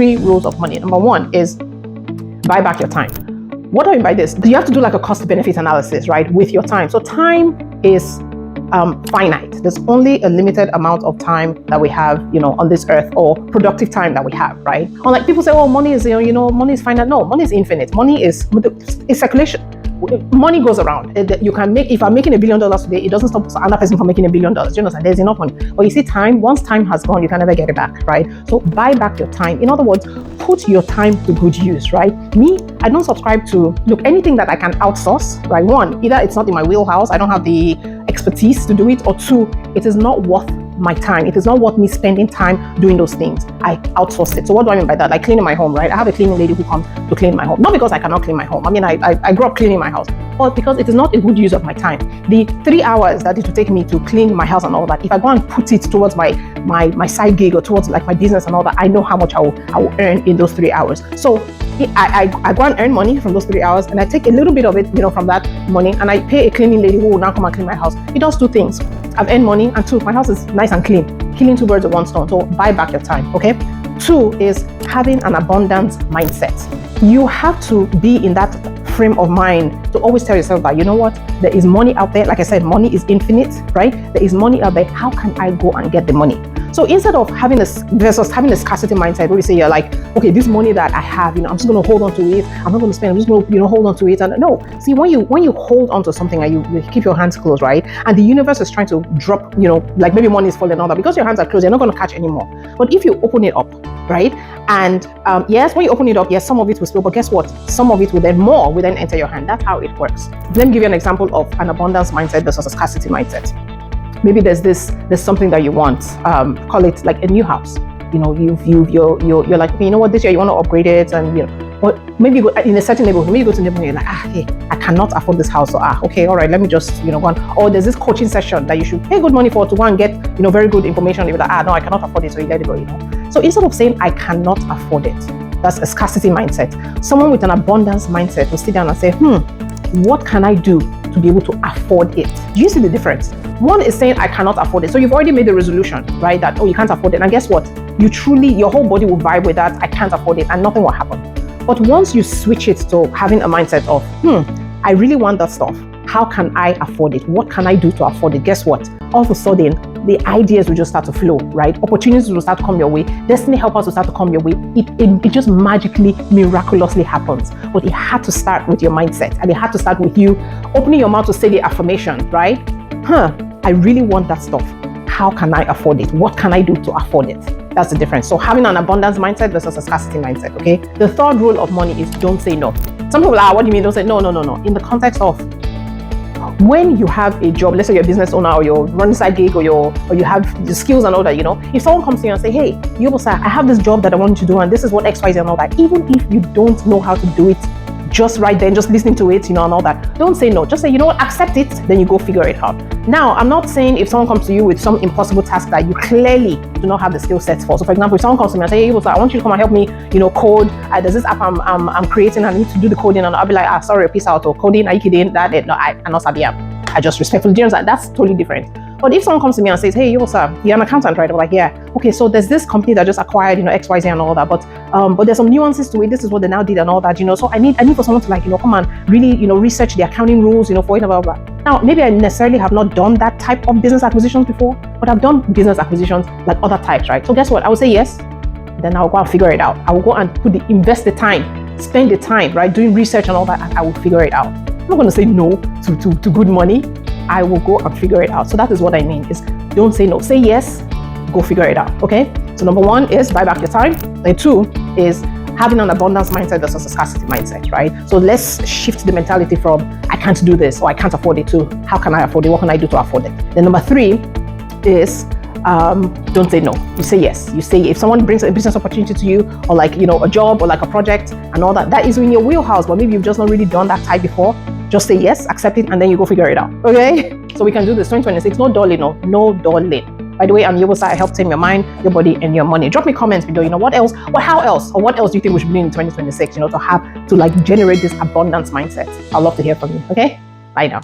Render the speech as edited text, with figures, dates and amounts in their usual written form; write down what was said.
3 rules of money. Number 1 is buy back your time. What do I mean by this? You have to do like a cost-benefit analysis, right, with your time. So time is finite. There's only a limited amount of time that we have, on this earth, or productive time that we have, right? Unlike people say, oh, money is, money is finite. No, money is infinite. Money is circulation. Money goes around. You can make, if I'm making $1 billion today, it doesn't stop another person from making $1 billion. You know, there's enough money. But you see, time, once time has gone, you can never get it back, right? So buy back your time. In other words, put your time to good use, right? Me, I don't subscribe to, anything that I can outsource, right? 1, either it's not in my wheelhouse, I don't have the expertise to do it, or 2, it is not worth my time. It is not worth me spending time doing those things. I outsourced it. So what do I mean by that? Like cleaning my home, right? I have a cleaning lady who comes to clean my home. Not because I cannot clean my home. I mean, I grew up cleaning my house, but because it is not a good use of my time. The 3 hours that it will take me to clean my house and all that, if I go and put it towards my side gig or towards like my business and all that, I know how much I will earn in those 3 hours. So I go and earn money from those 3 hours, and I take a little bit of it, from that money, and I pay a cleaning lady who will now come and clean my house. It does 2 things. I've earned money, and 2, my house is nice and clean. Killing 2 birds with 1 stone. So buy back your time, okay? 2 is having an abundance mindset. You have to be in that frame of mind to always tell yourself that, you know what, there is money out there. Like I said, money is infinite, right? There is money out there. How can I go and get the money? So instead of having this versus having a scarcity mindset where you say you're like, okay, this money that I have, I'm just going to hold on to it. I'm not going to spend. I'm just going to, hold on to it. And no, see, when you hold on to something and you keep your hands closed, right? And the universe is trying to drop, like maybe money is falling on that, because your hands are closed, you're not going to catch anymore. But if you open it up, right? And yes, when you open it up, yes, some of it will spill, but guess what? Some of it will then enter your hand. That's how it works. Let me give you an example of an abundance mindset versus a scarcity mindset. Maybe there's something that you want, call it like a new house. You're like, okay, you know what, this year you want to upgrade it, and or maybe you go in a certain neighborhood, maybe you go to a neighborhood, you're like, hey, I cannot afford this house, so okay, all right, let me just go on. Or there's this coaching session that you should pay good money for to go and get very good information. You're like, no, I cannot afford it, so you let it go. So instead of saying I cannot afford it, that's a scarcity mindset. Someone with an abundance mindset will sit down and say, what can I do to be able to afford it? Do you see the difference? One is saying I cannot afford it. So you've already made the resolution, right? That, you can't afford it. And guess what? Your whole body will vibe with that, I can't afford it, and nothing will happen. But once you switch it to having a mindset of, I really want that stuff. How can I afford it? What can I do to afford it? Guess what? All of a sudden, the ideas will just start to flow, right? Opportunities will start to come your way. Destiny helpers will start to come your way. It just magically, miraculously happens. But it had to start with your mindset, and it had to start with you opening your mouth to say the affirmation, right? I really want that stuff. How can I afford it? What can I do to afford it? That's the difference. So having an abundance mindset versus a scarcity mindset, okay? The 3rd rule of money is don't say no. Some people are, what do you mean don't say no? In the context of, when you have a job, let's say you're a business owner, or you're running a side gig, or you have the skills and all that, if someone comes to you and say, hey, I have this job that I want you to do, and this is what X, Y, Z and all that, even if you don't know how to do it just right then, just listening to it, and all that, don't say no. Just say, accept it, then you go figure it out. Now, I'm not saying if someone comes to you with some impossible task that you clearly do not have the skill sets for. So for example, if someone comes to me and say, hey, I want you to come and help me, code. There's this app I'm creating, and I need to do the coding, and I'll be like, sorry, peace out, or coding, are you kidding? No, I'm not sabi. I just respectfully do that. That's totally different. But if someone comes to me and says, hey, you're an accountant, right? I'm like, yeah. Okay, so there's this company that just acquired, X, Y, Z and all that. But there's some nuances to it. This is what they now did and all that, So I need for someone to come and really, research the accounting rules, for it, blah, blah, blah. Now, maybe I necessarily have not done that type of business acquisitions before, but I've done business acquisitions like other types, right? So guess what? I would say yes. Then I'll go and figure it out. I will go and invest the time, spend the time, right? Doing research and all that, and I will figure it out. I'm not going to say no to good money. I will go and figure it out. So that is what I mean, is don't say no. Say yes, go figure it out, okay? So number 1 is buy back your time. And 2 is having an abundance mindset versus a scarcity mindset, right? So let's shift the mentality from I can't do this, or I can't afford it, to how can I afford it? What can I do to afford it? Then number 3 is don't say no. You say yes. You say if someone brings a business opportunity to you, or like a job, or like a project and all that is in your wheelhouse, but maybe you've just not really done that type before, just say yes, accept it, and then you go figure it out. Okay? So we can do this 2026. No dulling, no dulling. By the way, I'm Yobosa. I help tame your mind, your body, and your money. Drop me comments below. What else, or how else, or what else do you think we should be doing in 2026? To generate this abundance mindset. I'd love to hear from you. Okay? Bye now.